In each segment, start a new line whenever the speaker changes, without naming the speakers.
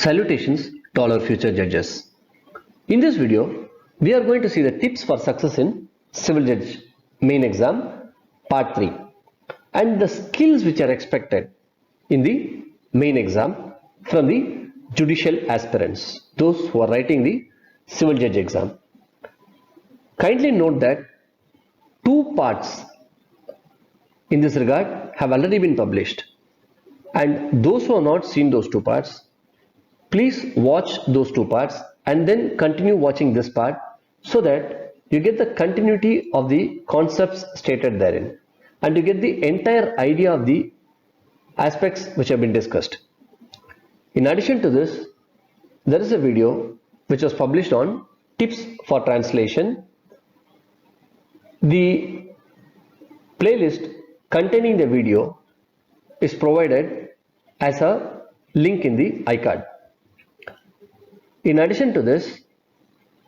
Salutations to all our future judges. In this video, we are going to see the tips for success in Civil Judge Main Exam Part 3 and the skills which are expected in the main exam from the judicial aspirants, those who are writing the Civil Judge exam. Kindly note that two parts in this regard have already been published, and those who have not seen those two parts, please watch those two parts and then continue watching this part so that you get the continuity of the concepts stated therein and you get the entire idea of the aspects which have been discussed. In addition to this, there is a video which was published on tips for translation. The playlist containing the video is provided as a link in the iCard. In addition to this,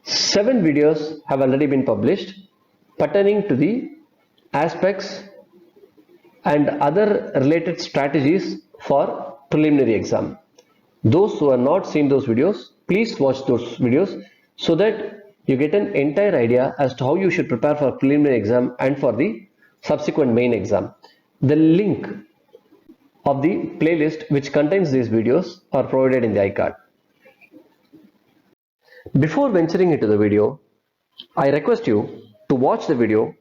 7 videos have already been published pertaining to the aspects and other related strategies for preliminary exam. Those who have not seen those videos, please watch those videos so that you get an entire idea as to how you should prepare for preliminary exam and for the subsequent main exam. The link of the playlist which contains these videos are provided in the iCard. Before venturing into the video, I request you to watch the video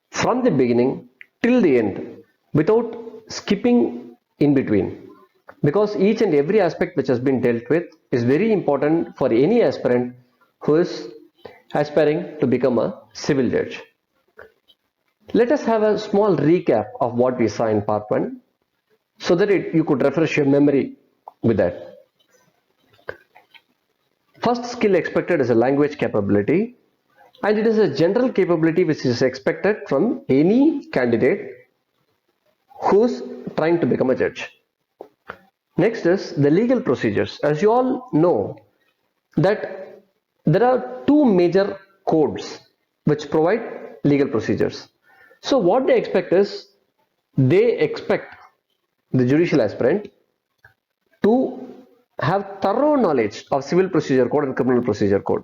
from the beginning till the end without skipping in between, because each and every aspect which has been dealt with is very important for any aspirant who is aspiring to become a civil judge. Let us have a small recap of what we saw in part 1 so that you could refresh your memory with that. First skill expected is a language capability, and it is a general capability which is expected from any candidate who's trying to become a judge. Next is the legal procedures. As you all know that there are two major codes which provide legal procedures. So what they expect is, they expect the judicial aspirant to have thorough knowledge of civil procedure code and criminal procedure code.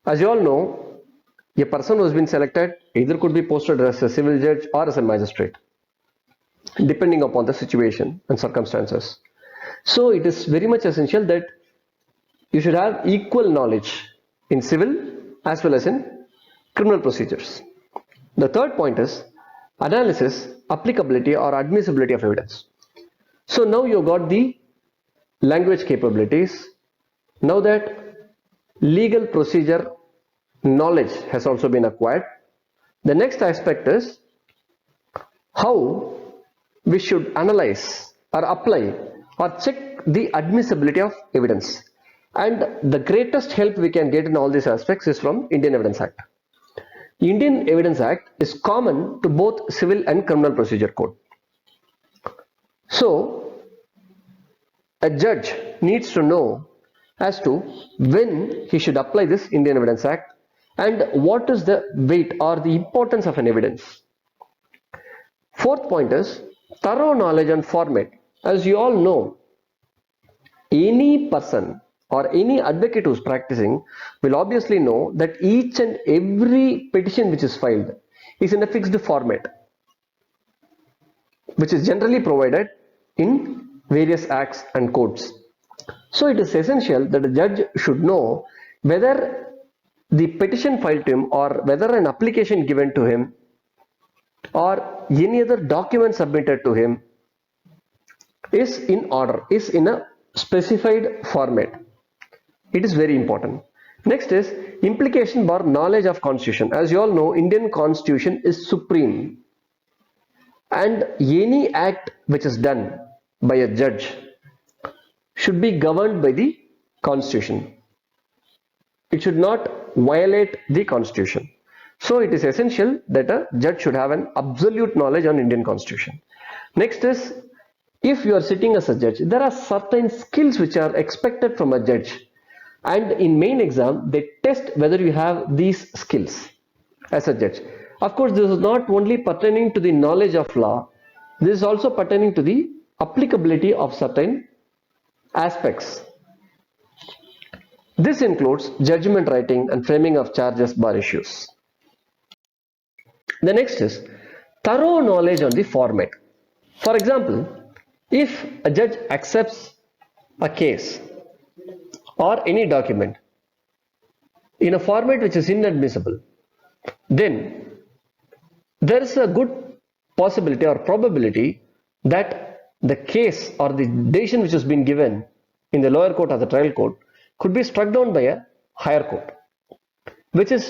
As you all know, a person who has been selected either could be posted as a civil judge or as a magistrate, depending upon the situation and circumstances. So it is very much essential that you should have equal knowledge in civil as well as in criminal procedures. The third point is analysis, applicability or admissibility of evidence. So now you got the language capabilities. Now that legal procedure knowledge has also been acquired, the next aspect is how we should analyze or apply or check the admissibility of evidence. And the greatest help we can get in all these aspects is from Indian Evidence Act. Indian Evidence Act is common to both civil and criminal procedure code. So a judge needs to know as to when he should apply this Indian Evidence Act and what is the weight or the importance of an evidence. Fourth point is thorough knowledge on format. As you all know, any person or any advocate who is practicing will obviously know that each and every petition which is filed is in a fixed format, which is generally provided in various acts and codes. So it is essential that a judge should know whether the petition filed to him or whether an application given to him or any other document submitted to him is in order, is in a specified format. It is very important. Next is implication or knowledge of Constitution. As you all know, Indian Constitution is supreme, and any act which is done by a judge should be governed by the Constitution. It should not violate the Constitution. So it is essential that a judge should have an absolute knowledge on Indian Constitution. Next is, if you are sitting as a judge, there are certain skills which are expected from a judge, and in main exam they test whether you have these skills as a judge. Of course, this is not only pertaining to the knowledge of law, this is also pertaining to the applicability of certain aspects This includes judgment writing and framing of charges bar issues. The next is thorough knowledge on the format. For example, if a judge accepts a case or any document in a format which is inadmissible, then there is a good possibility or probability that the case or the decision which has been given in the lower court or the trial court could be struck down by a higher court, which is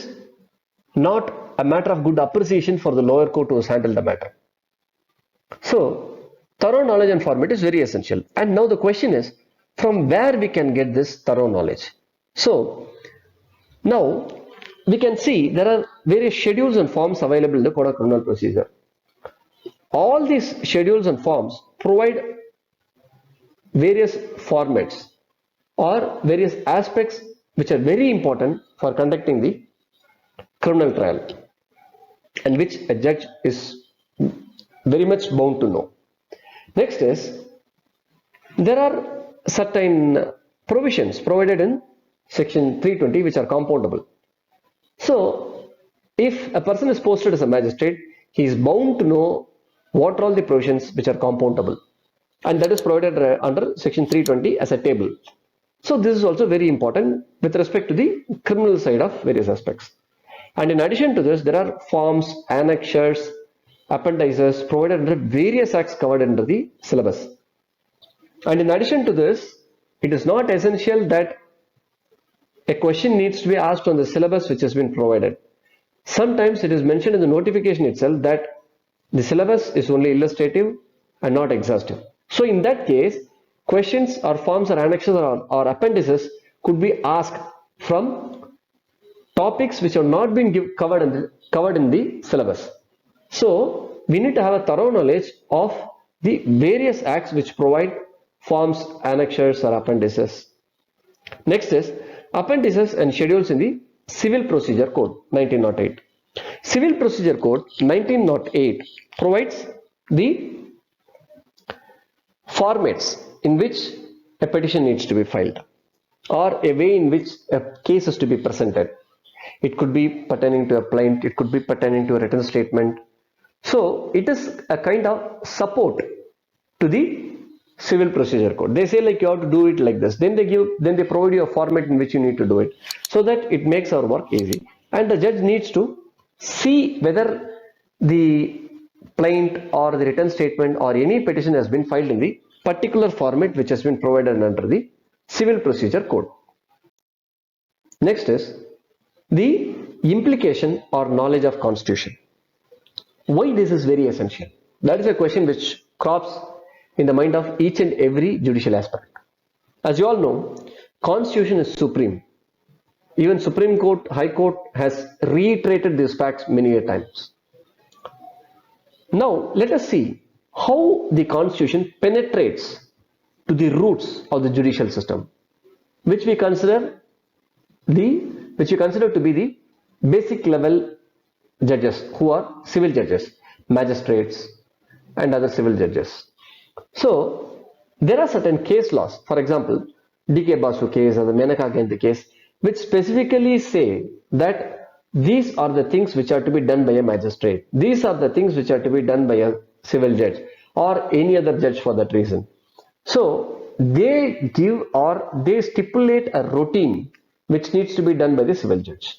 not a matter of good appreciation for the lower court who has handled the matter. So, thorough knowledge and format is very essential. And now the question is, from where we can get this thorough knowledge? So, now we can see there are various schedules and forms available in the Code of Criminal Procedure. All these schedules and forms provide various formats or various aspects which are very important for conducting the criminal trial and which a judge is very much bound to know. Next is, there are certain provisions provided in section 320 which are compoundable. So, if a person is posted as a magistrate, he is bound to know what are all the provisions which are compoundable, and that is provided under section 320 as a table. So, this is also very important with respect to the criminal side of various aspects. And in addition to this, there are forms, annexures, appendices provided under various acts covered under the syllabus. And in addition to this, it is not essential that a question needs to be asked on the syllabus which has been provided. Sometimes it is mentioned in the notification itself that the syllabus is only illustrative and not exhaustive. So in that case, questions or forms or annexes or appendices could be asked from topics which have not been covered in the syllabus. So we need to have a thorough knowledge of the various acts which provide forms, annexures or appendices. Next is appendices and schedules in the Civil Procedure Code 1908. Civil Procedure Code 1908 provides the formats in which a petition needs to be filed or a way in which a case is to be presented. It could be pertaining to a plaint, it could be pertaining to a written statement. So it is a kind of support to the Civil Procedure Code. They say like you have to do it like this. Then they provide you a format in which you need to do it, so that it makes our work easy. And the judge needs to see whether the plaint or the written statement or any petition has been filed in the particular format which has been provided under the Civil Procedure Code. Next is the implication or knowledge of Constitution. Why this is very essential? That is a question which crops in the mind of each and every judicial aspirant. As you all know, Constitution is supreme. Even Supreme Court, High Court has reiterated these facts many times. Now, let us see how the Constitution penetrates to the roots of the judicial system, which we consider to be the basic level judges, who are civil judges, magistrates, and other civil judges. So, there are certain case laws, for example, D.K. Basu case or the Menaka Gandhi case, which specifically say that these are the things which are to be done by a magistrate. These are the things which are to be done by a civil judge or any other judge for that reason. So, they give or they stipulate a routine which needs to be done by the civil judge.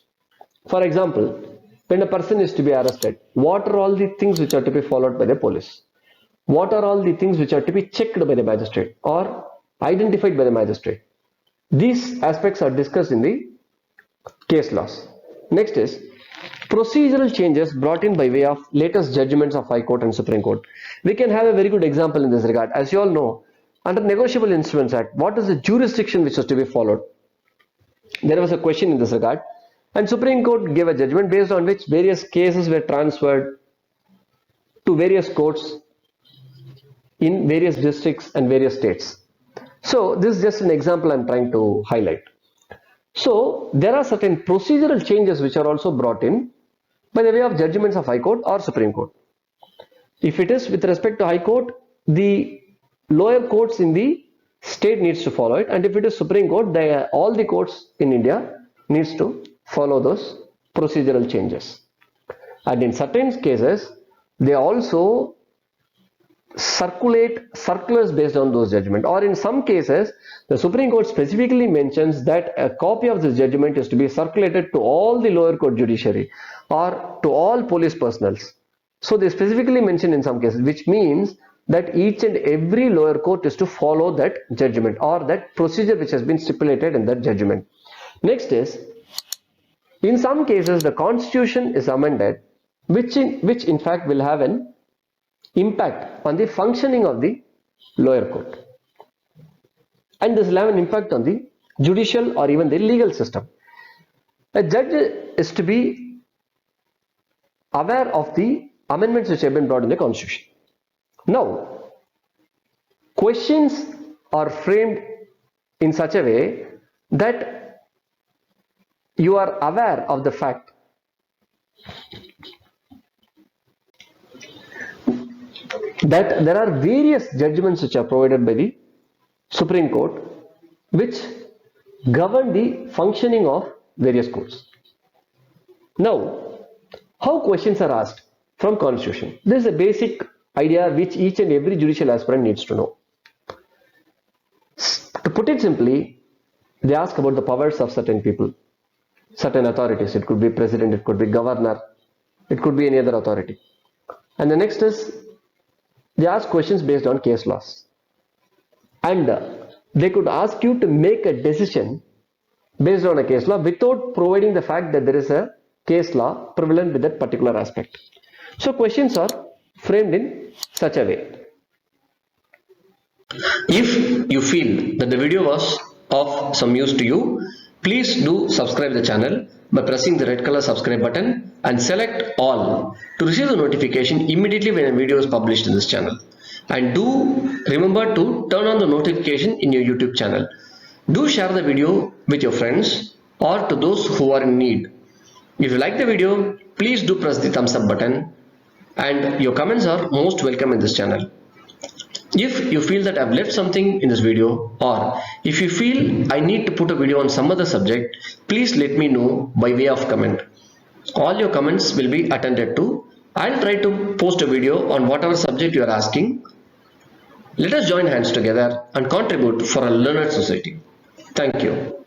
For example, when a person is to be arrested, what are all the things which are to be followed by the police? What are all the things which are to be checked by the magistrate or identified by the magistrate? These aspects are discussed in the case laws. Next is procedural changes brought in by way of latest judgments of High Court and Supreme Court. We can have a very good example in this regard. As you all know, under Negotiable Instruments Act, what is the jurisdiction which is to be followed? There was a question in this regard, and Supreme Court gave a judgment based on which various cases were transferred to various courts in various districts and various states. So this is just an example I am trying to highlight. So there are certain procedural changes which are also brought in by the way of judgments of High Court or Supreme Court. If it is with respect to High Court, the lower courts in the state needs to follow it, and if it is Supreme Court, all the courts in India needs to follow those procedural changes. And in certain cases, they also circulate circulars based on those judgments, or in some cases the Supreme Court specifically mentions that a copy of this judgment is to be circulated to all the lower court judiciary or to all police personnels. So they specifically mention in some cases, which means that each and every lower court is to follow that judgment or that procedure which has been stipulated in that judgment. Next is, in some cases the constitution is amended, which in fact will have an impact on the functioning of the lower court, and this will have an impact on the judicial or even the legal system. A judge is to be aware of the amendments which have been brought in the constitution. Now, questions are framed in such a way that you are aware of the fact that there are various judgments which are provided by the Supreme Court which govern the functioning of various courts. Now, how questions are asked from Constitution? This is a basic idea which each and every judicial aspirant needs to know. To put it simply, they ask about the powers of certain people, certain authorities. It could be president, it could be governor, it could be any other authority. And the next is, they ask questions based on case laws, and they could ask you to make a decision based on a case law without providing the fact that there is a case law prevalent with that particular aspect. So questions are framed in such a way. If you feel that the video was of some use to you, please do subscribe the channel by pressing the red color subscribe button and select all to receive the notification immediately when a video is published in this channel. And do remember to turn on the notification in your YouTube channel. Do share the video with your friends or to those who are in need. If you like the video, please do press the thumbs up button, and your comments are most welcome in this channel. If you feel that I've left something in this video, or if you feel I need to put a video on some other subject, please let me know by way of comment. All your comments will be attended to. I'll try to post a video on whatever subject you are asking. Let us join hands together and contribute for a learned society. Thank you.